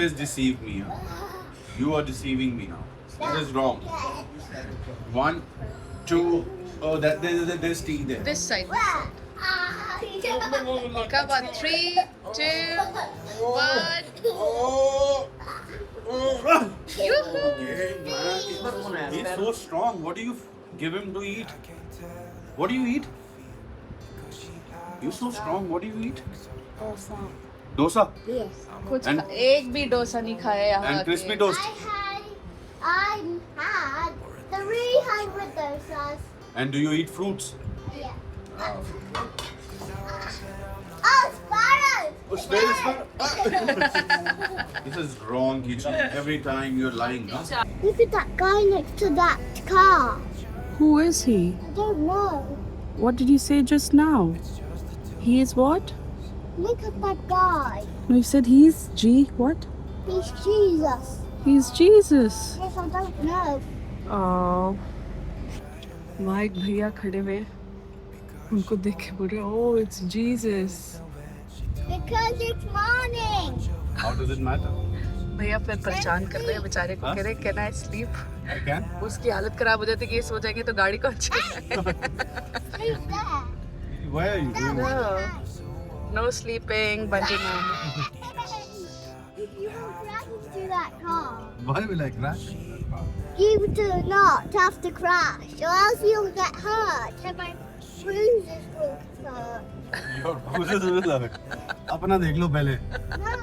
Always deceive me. Huh? You are deceiving me now. This is wrong. One, two. Oh, there's tea there. This side. Come on, 3, 2, 1. He's so strong. What do you give him to eat? What do you eat? You're so strong. What do you eat? Dosa. Yes. कुछ And- एक भी डोसा नहीं खाया यहाँ And आके। crispy toast. I had 300 dosas. And do you eat fruits? Yeah. Oh, sparrows! This is wrong, Kichi. Every time you're lying. Huh? Look at that guy next to that car. Who is he? I don't know. What did you say just now? He is what? Look at that guy. No, you said he's what? He's Jesus. He's Jesus. Yes, I don't know. Oh. वहाँ एक भैया खड़े हुए उनको देख के बोल रहे oh it's Jesus. Because it's morning. How does it matter? भैया फिर परेशान कर रहे हैं बेचारे को, हाँ? कह रहे can I sleep. I can. उसकी हालत खराब हो जाती है कि ये सो जाएंगे तो गाड़ी कौन चलाएगा। Sleep there. Why are you doing that? No sleeping, bungee man. If you will crash into that car, Why will I crash? you do not have to crash, or else you'll get hurt, and my bruises will hurt. Your bruises will hurt. अपना देख लो पहले. No.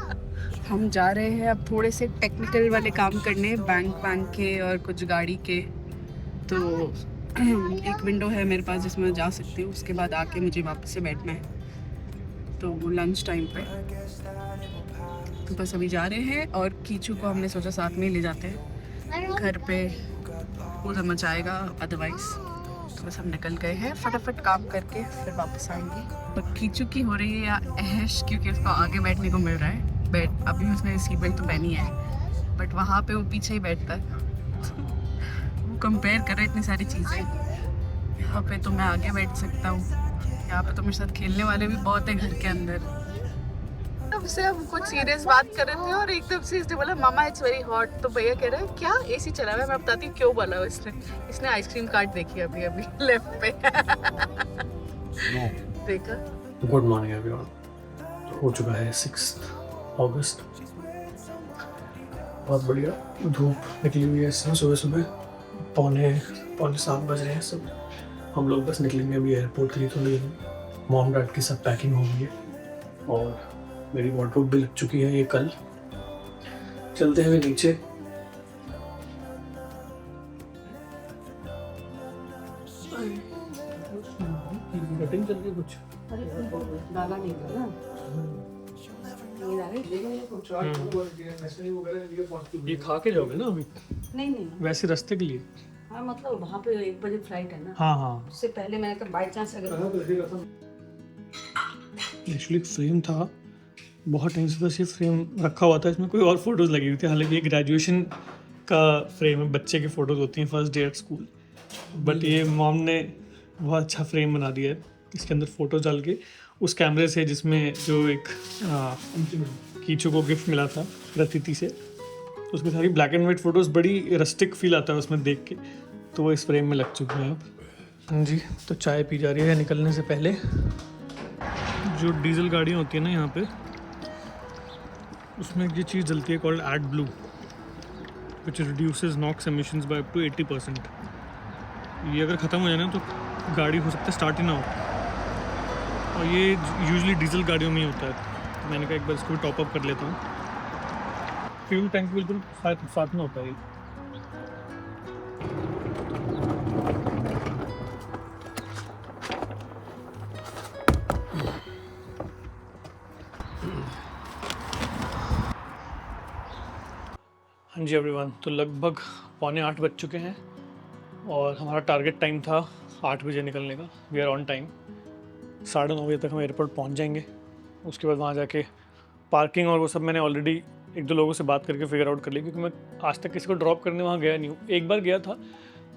हम जा रहे हैं अब थोड़े से टेक्निकल वाले काम करने बैंक के और कुछ गाड़ी के। तो एक विंडो है मेरे पास जिसमें जा सकती हूँ, उसके बाद आके मुझे वापस से बैठना है तो वो लंच टाइम पे। तो बस अभी जा रहे हैं और कीचू को हमने सोचा साथ में ही ले जाते हैं, घर पे वो समझ आएगा अदरवाइज। तो बस हम निकल गए हैं फटाफट काम करके फिर वापस आएंगे। और कीचू की हो रही है ऐश क्योंकि उसको आगे बैठने को मिल रहा है। अभी उसने सीट बेल्ट तो पहनी है बट वहाँ पे वो पीछे ही बैठता है। वो कंपेयर कर रहे इतनी सारी चीज़ें। यहाँ पे तो मैं आगे बैठ सकता हूँ, यहाँ पे तो मेरे साथ खेलने वाले भी बहुत है घर के अंदर। तब से हम कुछ सीरियस बात कर रहे थे और एकदम से इसने बोला मामा इट्स वेरी हॉट। तो भैया कह रहे हैं क्या एसी चला हुआ है? मैं बताती हूँ क्यों बोला इसने आइसक्रीम कार्ड देखी अभी लेफ्ट पे। No. देखा। Good morning everyone. हो चुका है 6 अगस्त। बहुत बढ़िया धूप निकली हुई है इस समय सुबह सुबह। पौने 7 बज रहे हैं सब। हम लोग बस निकलेंगे अभी एयरपोर्ट के लिए। तो मेरी मॉम डैड की सब पैकिंग हो गई है और मेरी वार्डरोब भी लग चुकी है। ये कल चलते हैं अभी नीचे। कटिंग चल रही है कुछ। ये खा के जाओगे ना अभी? नहीं वैसे रास्ते के लिए। हाँ मतलब वहाँ पे 1 बजे फ्लाइट है ना, हाँ उससे पहले मैंने कहा बाई चांस अगर एक्चुअली फ्रेम था बहुत टाइम से, बस ये फ्रेम रखा हुआ था। इसमें कोई और फोटोज़ लगी हुई थी। हालांकि ये ग्रेजुएशन का फ्रेम है, बच्चे की फ़ोटोज़ होती हैं first day at school. But ये मॉम ने बहुत अच्छा फ्रेम बना दिया है। इसके अंदर फ़ोटोज़ डाल के उस कैमरे से जिसमें जो एक कीचू को गिफ्ट मिला था प्रतीति से, उसमें सारी ब्लैक एंड वाइट फ़ोटोज़, बड़ी रस्टिक फील आता है उसमें देख के। तो वो इस फ्रेम में लग चुकी हैं अब। हाँ जी, तो चाय पी जा रही है निकलने से पहले। जो डीजल गाड़ियाँ होती है ना यहाँ पे, उसमें ये चीज़ जलती है called ad blue, which reduces NOx emissions by up to 80%। ये अगर ख़त्म हो जाए ना तो गाड़ी हो सकता है स्टार्ट ही ना हो। और ये यूजुअली डीजल गाड़ियों में ही होता है। तो मैंने कहा एक बार इसको भी टॉप अप कर लेता हूँ। फ्यूल टैंक बिल्कुल साथ में होता है ये। हाँ जी एवरीवन, तो लगभग 7:45 बज चुके हैं और हमारा टारगेट टाइम था 8 बजे निकलने का। We are on time. 9:30 बजे तक हम एयरपोर्ट पहुंच जाएंगे। उसके बाद वहाँ जाके पार्किंग और वो सब मैंने ऑलरेडी 1-2 लोगों से बात करके फिगर आउट कर लिया, क्योंकि मैं आज तक किसी को ड्रॉप करने वहाँ गया नहीं हूँ। एक बार गया था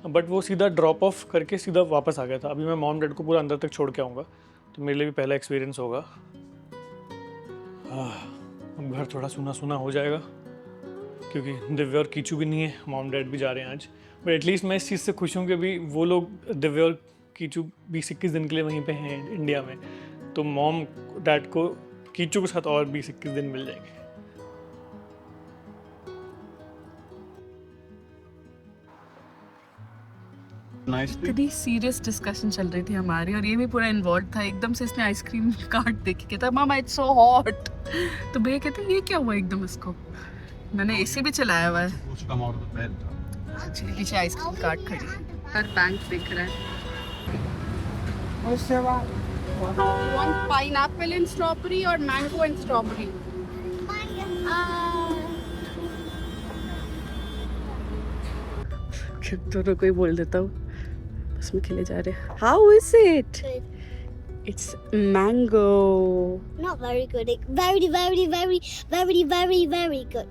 बट वो सीधा ड्रॉप ऑफ करके सीधा वापस आ गया था। अभी मैं मॉम डैड को पूरा अंदर तक छोड़ के आऊँगा, तो मेरे लिए भी पहला एक्सपीरियंस होगा। अब घर थोड़ा सूना सूना हो जाएगा क्योंकि दिव्या और कीचू भी नहीं है, मॉम डैड भी जा रहे हैं आज। बट एटलीस्ट मैं इस चीज़ से खुश हूँ कि अभी वो लोग, दिव्या और कीचू 20-21 दिन के लिए वहीं पे हैं इंडिया में, तो मॉम डैड को कीचू के साथ और 20-21 दिन मिल जाएंगे। इतनी सीरियस डिस्कशन चल रही थी हमारी और ये भी पूरा इन्वॉल्व था। एकदम से इसने आइसक्रीम कार्ट देख के कहता मामा इट्स सो हॉट, तो भैया कहते ये क्या हुआ एकदम इसको। मैंने एसी भी चलाया हुआ है। एक्चुअली पीछे आइसक्रीम कार्ट खड़ी है और बैंक दिख रहा है। One pineapple and strawberry or mango and strawberry? दोनों को ही बोल देता हूँ, बस में खेले जा रहे हैं। How is it? It's mango. Not very good. Very, very, very, very, very, very good.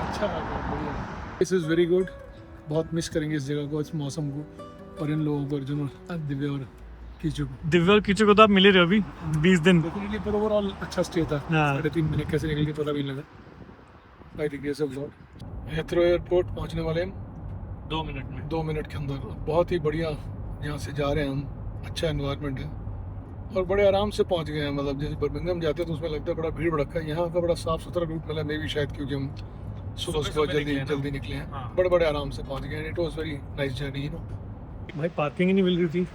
अच्छा, बढ़िया। This is very good. बहुत मिस करेंगे इस जगह को, इस मौसम को और इन लोगों को, अर्जुन, दिव्या और कीचू को। दिव्या और कीचू को तो आप मिले रहे हो अभी 20 दिन। पर ओवरऑल अच्छा स्टे था। 3.5 महीने कैसे निकल गए पता भी नहीं लगा। By the grace of God Heathrow airport पहुंचने वाले हैं 2 मिनट में, 2 मिनट के अंदर। बहुत ही बढ़िया यहाँ से जा रहे हैं हम, अच्छा एनवायरनमेंट है और बड़े आराम से पहुंच गए हैं। मतलब जैसे बर्मिंघम जाते हैं तो उसमें लगता है बड़ा भीड़ भड़का है, यहाँ का बड़ा साफ सुथरा रूट मिला। मे भी शायद क्योंकि हम सुबह जल्दी निकले हैं, बड़े आराम से पहुंच गए। It was very nice journey, you know. भाई पार्किंग ही नहीं मिल रही थी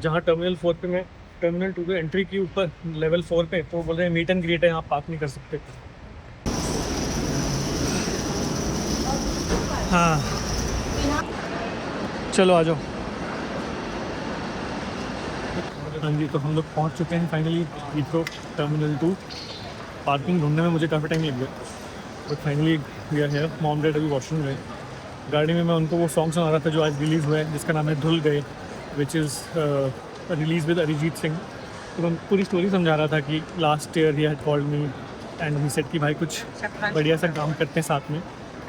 जहाँ टर्मिनल 4 पे मैं टर्मिनल 2 पे एंट्री की, ऊपर लेवल 4 पे, तो बोल रहे हैं मीट एंड ग्रीट है, यहाँ पार्क नहीं कर सकते। हाँ चलो आ जाओ। हाँ जी, तो हम लोग पहुँच चुके हैं फाइनली हीथ्रो टर्मिनल 2। पार्किंग ढूंढने में मुझे काफ़ी टाइम लग गया, but finally we are here. Mom dad अभी वॉशरूम गए। गाड़ी में मैं उनको वो सॉन्ग सुना रहा था जो आज रिलीज़ हुआ है, जिसका नाम है धुल गए, which is release with Arijit Singh. तो मैं पूरी स्टोरी समझा रहा था कि last year he had called me and he said कि भाई कुछ बढ़िया सा काम करते हैं साथ में।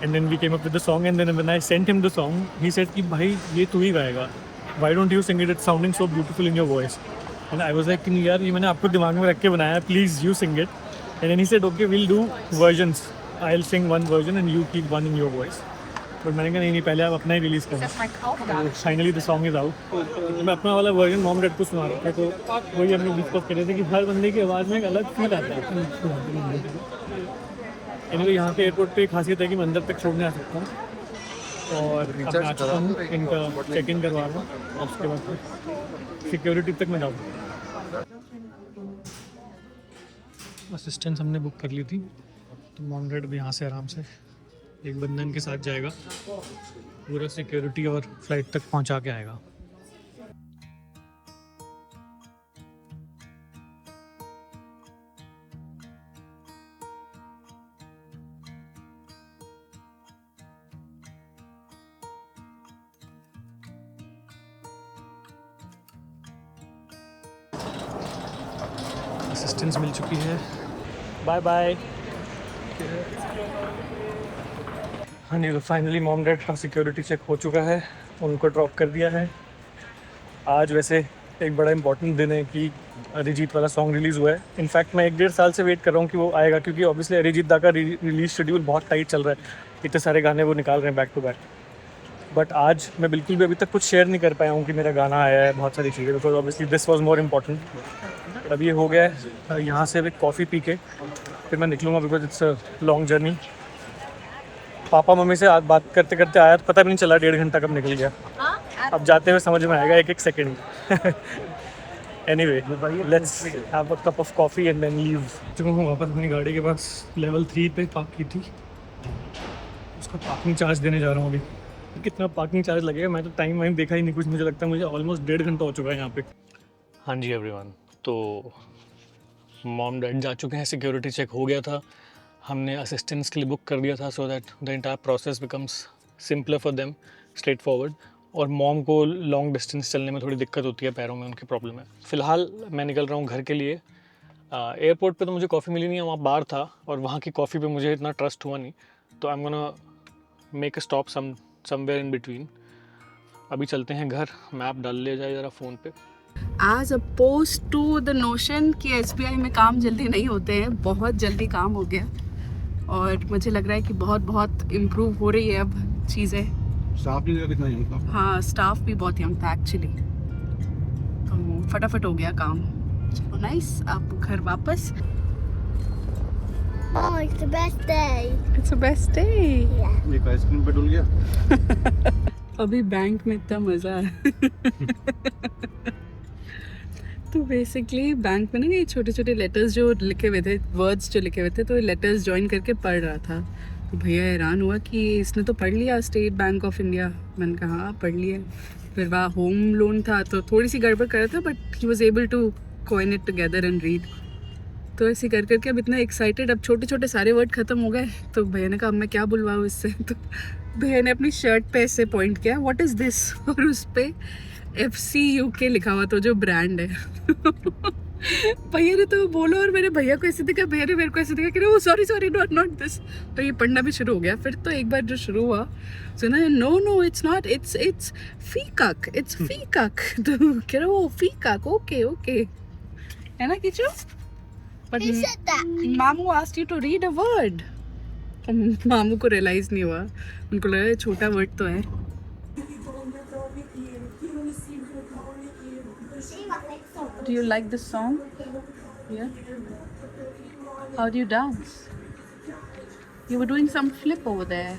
And then we came up with the song and then when I sent him the song he said कि भाई ये तू ही गाएगा, why don't you sing it, it's sounding so beautiful in your voice. And I was like कि यार ये मैंने आपको दिमाग में रख के बनाया है, please you sing it. And then he said okay will do versions, I will sing one version and you keep one in your voice. But मैंने कहा नहीं पहले आप अपना ही रिलीज़ करें। Finally the song is out. मैं अपना वाला वर्जन मॉम डैड को सुना रहा था, तो वही हम लोग डिस्कस कर रहे थे कि हर बंदे की आवाज़ में एक अलग फील आता है। एनीवे यहाँ पे एयरपोर्ट पे एक खासियत है कि मैं अंदर तक छोड़ने आ सकता हूँ और आ चुका हूँ, इनका चेक इन करवा रहा हूँ और उसके बाद सिक्योरिटी तक मैं जाऊँगा। असिस्टेंस हमने बुक कर ली थी, तो मॉम डैड भी यहाँ से आराम से एक बंधन के साथ जाएगा, पूरा सिक्योरिटी और फ्लाइट तक पहुंचा के आएगा। असिस्टेंस मिल चुकी है, बाय बाय। हाँ जी, तो फाइनली मॉम डैड का सिक्योरिटी चेक हो चुका है, उनको ड्रॉप कर दिया है। आज वैसे एक बड़ा इंपॉर्टेंट दिन है कि अरिजीत वाला सॉन्ग रिलीज़ हुआ है। इनफैक्ट मैं 1-1.5 साल से वेट कर रहा हूँ कि वो आएगा, क्योंकि ऑब्वियसली अरिजीत दा का रिलीज शेड्यूल बहुत टाइट चल रहा है, इतने सारे गाने वो निकाल रहे हैं बैक टू बैक। बट आज मैं बिल्कुल भी अभी तक कुछ शेयर नहीं कर पाया हूँ कि मेरा गाना आया है, बहुत सारी चीज़ें, because obviously this was more important. अब ये हो गया है, यहाँ से एक कॉफ़ी पी के फिर मैं निकलूँगा, because it's a long journey. पापा मम्मी से आज बात करते करते आया, पता भी नहीं चला 1.5 घंटा कब निकल गया। अब जाते हुए समझ में आएगा एक second. Anyway let's have a cup of coffee and then leave. चुका हूँ वापस अपनी गाड़ी के पास, लेवल 3 पे पार्क की थी, उसका पार्किंग चार्ज देने जा रहा हूँ अभी। कितना पार्किंग चार्ज लगेगा मैं तो टाइम वाइम देखा ही नहीं कुछ, मुझे लगता है मुझे ऑलमोस्ट 1.5 घंटा हो चुका है यहाँ पे। हाँ जी एवरीवन, तो मॉम डैड जा चुके हैं, सिक्योरिटी चेक हो गया था, हमने असिस्टेंस के लिए बुक कर दिया था, so that the entire process becomes simpler for them, straight forward. और मॉम को लॉन्ग डिस्टेंस चलने में थोड़ी दिक्कत होती है, पैरों में उनकी प्रॉब्लम है। फ़िलहाल मैं निकल रहा हूँ घर के लिए। एयरपोर्ट पे तो मुझे कॉफ़ी मिली नहीं है, वहाँ बार था और वहाँ की कॉफ़ी पे मुझे इतना ट्रस्ट हुआ नहीं, तो आई am gonna make a stop somewhere in between. अभी चलते हैं घर, मैप डाल लिया जाए ज़रा फ़ोन पे। As opposed to the notion कि SBI में काम जल्दी नहीं होते हैं, बहुत जल्दी काम हो गया और मुझे लग रहा है कि बहुत बहुत इम्प्रूव हो रही है अब चीज़ें। स्टाफ नहीं कितना यंग था। हाँ, स्टाफ भी बहुत यंग था एक्चुअली, तो फटाफट हो गया काम। चलो नाइस, अब घर वापस। Oh, it's the best day. It's the best day. Yeah. एक आइसक्रीम पे डुल गया। अभी बैंक में इतना मज़ा है। तो बेसिकली बैंक में ना ये छोटे छोटे लेटर्स जो लिखे हुए थे, वर्ड्स जो लिखे हुए थे, तो ये लेटर्स ज्वाइन करके पढ़ रहा था। तो भैया हैरान हुआ कि इसने तो पढ़ लिया स्टेट बैंक ऑफ इंडिया। मैंने कहा हाँ पढ़ लिया। फिर वहाँ होम लोन था तो थोड़ी सी गड़बड़ कर रहा था, but he was able to coin it together and read. तो ऐसे कर करके अब इतना एक्साइटेड, अब छोटे छोटे सारे वर्ड ख़त्म हो गए। तो भैया ने कहा अब मैं क्या बुलवाऊँ इससे। तो भैया ने अपनी शर्ट पे ऐसे पॉइंट किया, व्हाट इज़ दिस, और उस पर FC UK लिखा हुआ था जो ब्रांड है। भैया ने तो बोलो, और मेरे भैया को ऐसे दिखा, भैया ने मेरे को ऐसे दिखा कि वो सॉरी नॉट दिस। तो ये पढ़ना भी शुरू हो गया। फिर तो एक बार जो शुरू हुआ सुना, नो इट्स नॉट, इट्स फीकाक, इट्स फीकाक। तो कह रहा वो फीकाक, ओके है ना Kichu? But Who said that? मामू asked you to read a word. मामू को रियलाइज नहीं हुआ, उनको लगा ये छोटा वर्ड तो है। Do you like this song? Yeah. How do you dance? You were doing some flip over there.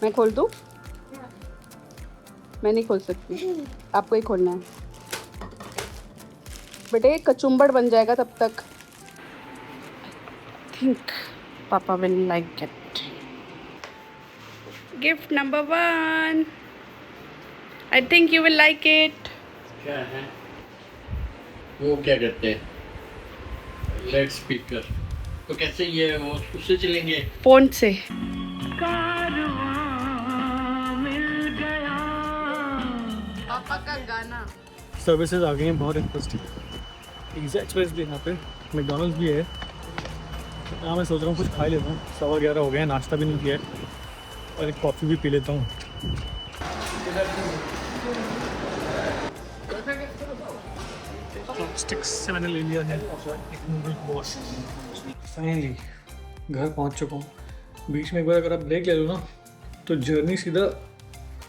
मैं खोल दूँ? मैं नहीं खोल सकती, आपको ही खोलना है। बेटे कचुम्बड़ बन जाएगा तब तक। थिंक पापा will like it. Gift number 1, I think you will like it. क्या है वो, क्या कहते हैं, लाउड स्पीकर। तो कैसे ये वो उससे चलेंगे? फोन से। पापा का गाना। सर्विसेज आ गई हैं बहुत इंटरेस्टिंग। पिज़्ज़ा एक्सप्रेस भी यहाँ पे, मैकडोनल्ड्स भी है। यहाँ मैं सोच रहा हूँ कुछ खा लेता हूँ। 11:15 हो गए हैं, नाश्ता भी नहीं किया है, और एक कॉफ़ी भी पी लेता हूँ। चॉपस्टिक्स से मैंने ले लिया है एक नूडल बॉस। फाइनली घर पहुँच चुका हूँ। बीच में एक बार अगर आप ब्रेक ले लो ना, तो जर्नी सीधा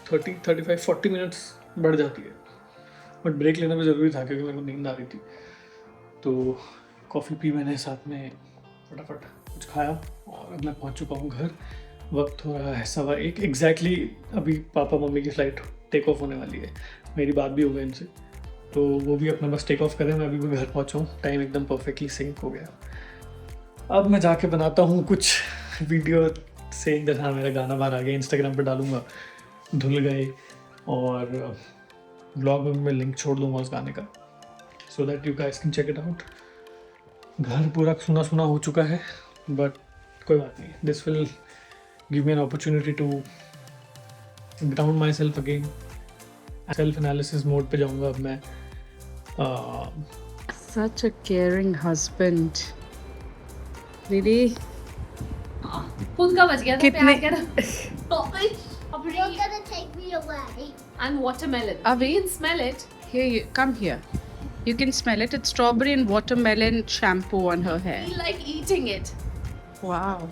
30, 35, 40 मिनट्स बढ़ जाती है। बट ब्रेक लेना भी ज़रूरी था क्योंकि मेरे को नींद आ रही थी। तो कॉफ़ी पी मैंने, साथ में फटाफट कुछ खाया, और अब मैं पहुंच चुका हूं घर। वक्त हो रहा है 1:15 एग्जैक्टली। अभी पापा मम्मी की फ़्लाइट टेक ऑफ होने वाली है। मेरी बात भी हो गई इनसे, तो वो भी अपना बस टेक ऑफ करें। मैं अभी भी घर पहुंचा हूँ, टाइम एकदम परफेक्टली सिंक हो गया। अब मैं जाके बनाता हूँ कुछ वीडियो से। इधर हाँ, मेरा गाना बाहर आ गया, इंस्टाग्राम पे डालूँगा, धुल गए, और ब्लॉग में मैं लिंक छोड़ दूँगा उस गाने का, so that you guys can check it out. घर पूरा सुना सुना हो चुका है, बट कोई बात नहीं। This will give me an opportunity to ground myself again. Self analysis mode पे जाऊँगा अब मैं। Such a caring husband. Really? Phone का बच गया था, कितने- प्यार करा। You're gonna take me away. And watermelon. Avi? You can smell it. Here, come here. You can smell it. It's strawberry and watermelon shampoo on her hair. You like eating it. Wow.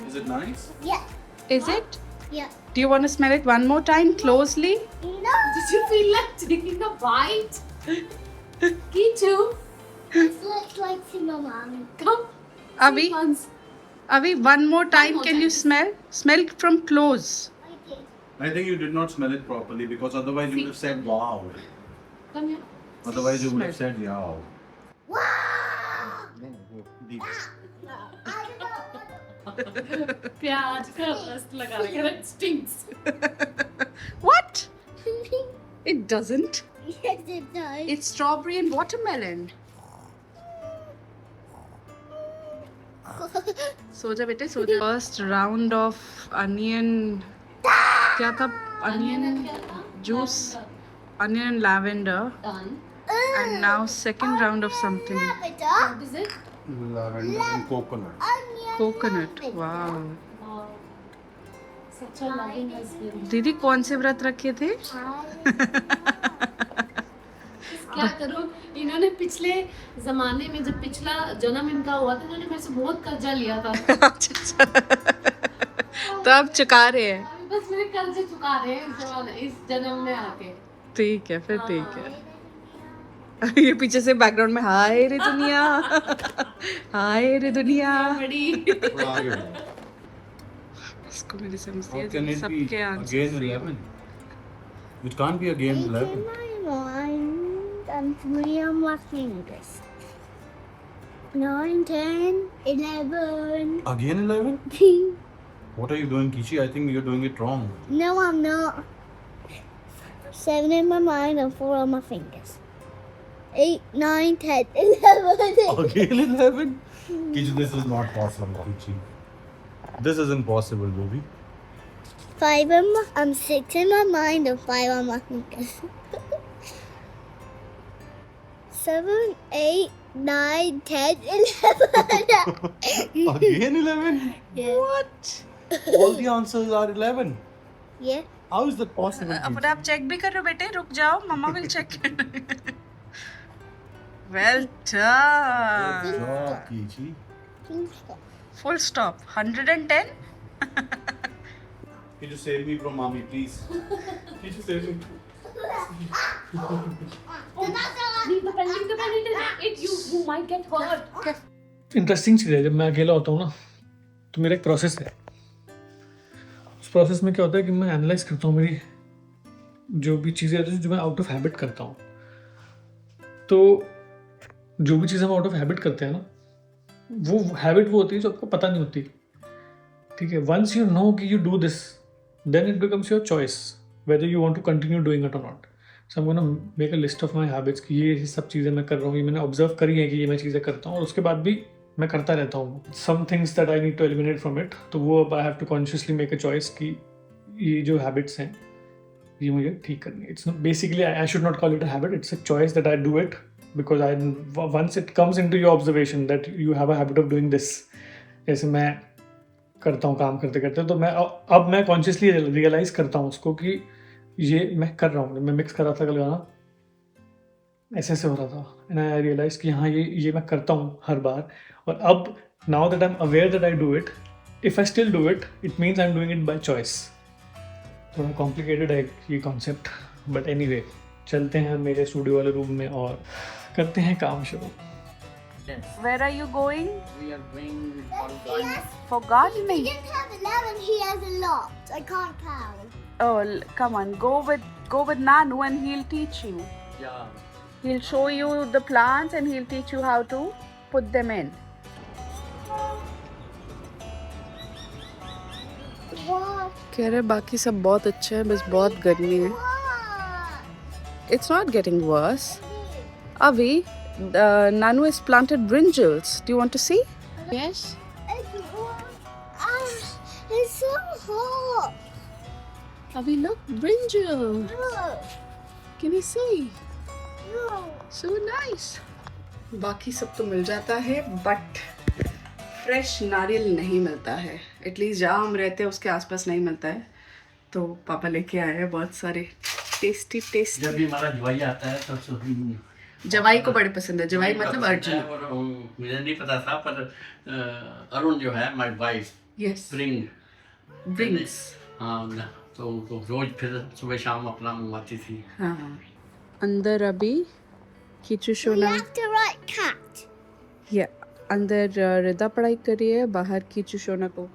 Is it nice? Yeah, Is it? yeah. Do you want to smell it one more time closely? No, Did you feel like taking a bite? Kichu, it looks like cinnamon. come. Avi, Once. Avi, one more time. more Can you time. smell? Smell from close. I did. I think you did not smell it properly because otherwise you would have said wow. Come here. Otherwise you would have said yow. Wow! Deep. I don't know. प्याज का रस लगा रखा है. It stinks. What? It doesn't. Yes, it does. It's strawberry and watermelon. सो जा बेटे, सो जा। First round of onion, क्या था? Onion juice, onion lavender, Done. And now second round of something. Lavender, What is it? Lavender and coconut. onion, Coconut. lavender. Wow. Wow. Such a loving husband. दीदी कौन से व्रत रखे थे? क्या करूं, इन्होंने पिछले जमाने में जब पिछला जन्म इनका हुआ था इन्होंने मेरे से बहुत कर्जा लिया था। तो आप चुका रहे हैं. अभी बस मेरे कर्जे चुका रहे हैं इस जन्म में आके। ठीक है, फिर ठीक है. ये पीछे से बैकग्राउंड में हाय रे दुनिया, हाय रे दुनिया. बड़ी थोड़ा आगे बढ़ो. इसको मेरी समझ How can it be सबके answer. again 11? It can't be again 11. My mind and 3 on my fingers. 9, 10, 11. Again 11? What are you doing, Kichi? I think you're doing it wrong. No, I'm not. 7 in my mind and 4 on my fingers. 8, 9, 10, 11. Again 11? Kichi, this is not possible, Kichi. This isn't possible, baby. 5 and 6 in my mind and 5 on my fingers. 7, 8, 9, 10, 11. Again 11? Yeah. What? All the answers are 11. Yeah. How is that possible? अपने आप check भी करो बेटे, रुक जाओ, मम्मा will check. Well done. Good job, Kichi. Full stop. 110. Can you save me from mommy, please? Can you save me? You might get hurt. Interesting चीज़ है, जब मैं अकेला होता हूँ ना तो मेरा एक प्रोसेस है. उस प्रोसेस में क्या होता है कि मैं एनालाइज करता हूँ मेरी जो भी चीज़ें होती हैं जो मैं आउट ऑफ हैबिट करता हूँ. तो जो भी चीज़ें हम आउट ऑफ हैबिट करते हैं ना, वो हैबिट वो होती है जो आपको पता नहीं होती. ठीक है, वंस यू नो कि you do this then it becomes your choice whether you want to continue doing it or not. So I am gonna make a list of my habits कि ये सब चीज़ें मैं कर रहा हूँ, ये मैंने ऑब्जर्व करी है कि ये मैं चीज़ें करता हूँ और उसके बाद भी मैं करता रहता हूँ. Some things that I need to eliminate from it, तो वो I have to consciously make a choice कि ये जो हैबिट्स हैं ये मुझे ठीक करनी है. It's basically I should not call it a habit, it's a choice that I do it because I once it comes into your observation that you have a habit of doing this. जैसे मैं करता हूँ काम करते करते, तो मैं consciously realise करता हूँ उसको कि ये मैं कर रहा हूँ. मैं मिक्स कर रहा था कल गाना, ऐसे हो रहा था, एंड आई रियलाइज कि हाँ ये मैं करता हूँ हर बार. और अब now that I am aware that I do it, if I still do it, it means I am doing it by choice. थोड़ा कॉम्प्लिकेटेड है ये कॉन्सेप्ट, बट एनीवे चलते हैं मेरे स्टूडियो वाले रूम में और करते हैं काम शुरू. Where are you going? We are going for gardening. For He gardening? didn't have 11, he has a lot. I can't count. Oh, come on, go with Nanu and he'll teach you. Yeah. He'll show you the plants and he'll teach you how to put them in. What? कह रहे बाकी सब बहुत अच्छा है, बस बहुत गर्मी है. What? It's not getting worse. Avi, Nanu has planted brinjals. Do you want to see? Yes. It's hot. It's so hot. Avi, look, brinjal. Look. Can you see? Look. So nice. बाकी सब तो मिल जाता है, but fresh नारियल नहीं मिलता है. At least जहाँ हम रहते हैं उसके आसपास नहीं मिलता है. तो पापा लेके आए हैं बहुत सारे टेस्टी टेस्टी. जब भी हमारा जवाई आता है तब से जवाई को बड़े पसंद है. जवाई मतलब अर्जुन. और मुझे नहीं पता था, पर अरुण जो है माय वाइफ यस, ब्रिंग्स. हाँ, तो रोज फिर सुबह शाम अपना मंगवाती थी. हाँ. अंदर अभी कीचू We सोना have to write cat. या अंदर रिदा पढ़ाई कर रही है, बाहर कीचू सोना को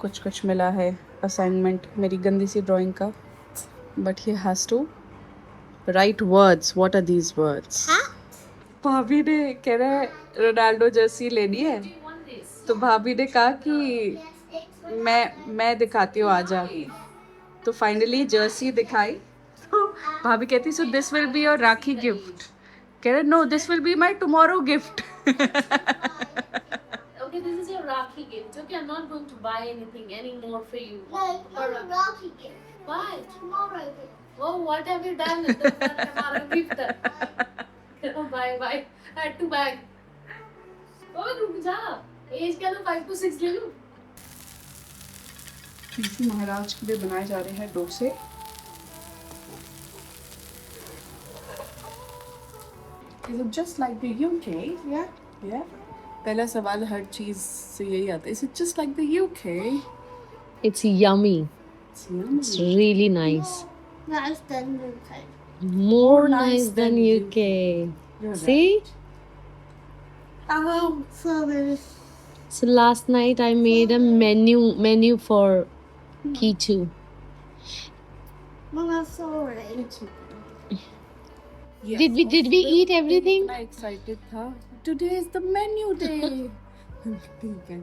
कुछ मिला है असाइनमेंट मेरी गंदी सी ड्राइंग का. But he has to write words. What are these words? भाभी ने कह रहा है रोनाल्डो जर्सी लेनी है, तो भाभी ने कहा कि मैं दिखाती हूँ, आजा. तो फाइनली जर्सी दिखाई. तो भाभी कहती so this will be your Rakhi gift. कह रहे no, this will be my tomorrow gift. Okay, this is your Rakhi gift. Okay, I'm not going to buy anything anymore for you. No, not a Rocky gift. Why? Tomorrow gift. Oh, what have you done? तो हमारा gift है। Bye bye. Add to bag. Oh, रुक जा। Age क्या तो 5 to 6 ले लूँ। कृष्ण महाराज के लिए बनाए जा रहे हैं डोसे। Is it just like the UK? Yeah, yeah. पहला सवाल हर चीज से यही आता है। Is it just like the UK? It's yummy. It's yummy. It's really nice. Nice than UK. More nice than UK. You're See? Sorry. So last night I made a menu for Kichu. Mama, sorry. Yes, Did we eat everything? इतना excited था। Today is the menu day. ठीक है।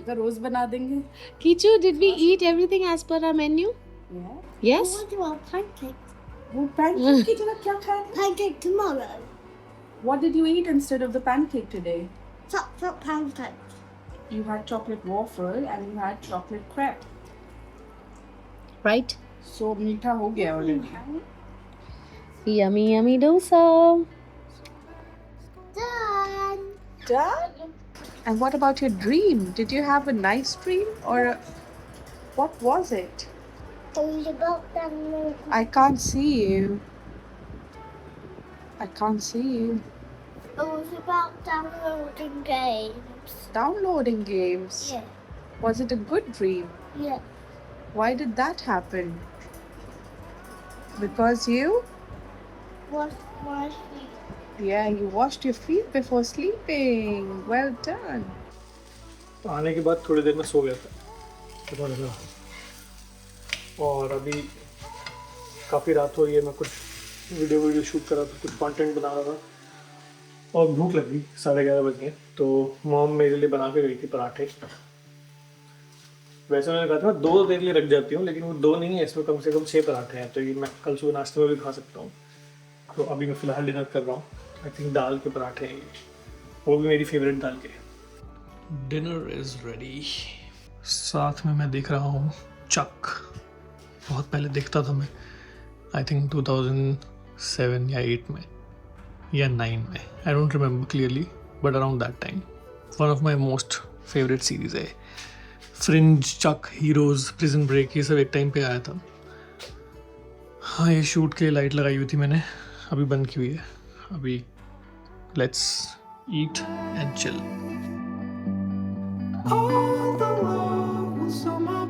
तो रोज बना देंगे। Kichu, did we eat everything as per our menu? Yeah. Yes? What about pancakes? वो pancake की जगह क्या खाया? Pancake tomorrow. What did you eat instead of the pancake today? Chocolate pancakes. You had chocolate waffle and you had chocolate crepe. Right? So मीठा हो गया already. Yummy, yummy dosa. Done. Done. And what about your dream? Did you have a nice dream or what was it? It was about downloading. I can't see you. I can't see you. It was about downloading games. Downloading games. Yeah. Was it a good dream? Yeah. Why did that happen? Because you? What's my feet? Yeah, you washed your feet before sleeping. Well done. तो आने के बाद थोड़ी देर में सो गया था, पता लगा। और अभी काफ़ी रात हो रही है, मैं कुछ वीडियो शूट कर रहा था, कुछ कंटेंट बना रहा था और भूख लग गई। 11:30 बज गए, तो मॉम मेरे लिए बना के गई थी पराठे। वैसे मैंने कहा था मैं 2 देर लिए रख जाती हूँ, लेकिन वो 2 नहीं है, इसमें कम से कम 6 पराठे हैं, तो ये मैं कल सुबह नाश्ते में भी खा सकता हूँ। तो अभी मैं फ़िलहाल डिनर कर रहा हूँ। आई थिंक दाल के पराठे हैं, वो भी मेरी फेवरेट दाल के। Dinner is ready. साथ में मैं देख रहा हूँ चक। बहुत पहले देखता था मैं, आई थिंक 2007 या 8 में या 9 में, I don't remember clearly, but around that time. One of my most favourite series है। फ्रिंज, चक, हीरोज़, प्रिजन ब्रेक, ये सब एक टाइम पे आया था। हाँ, ये शूट के लिए लाइट लगाई हुई थी मैंने, अभी बंद की हुई है। अभी let's eat and chill. All the walls on my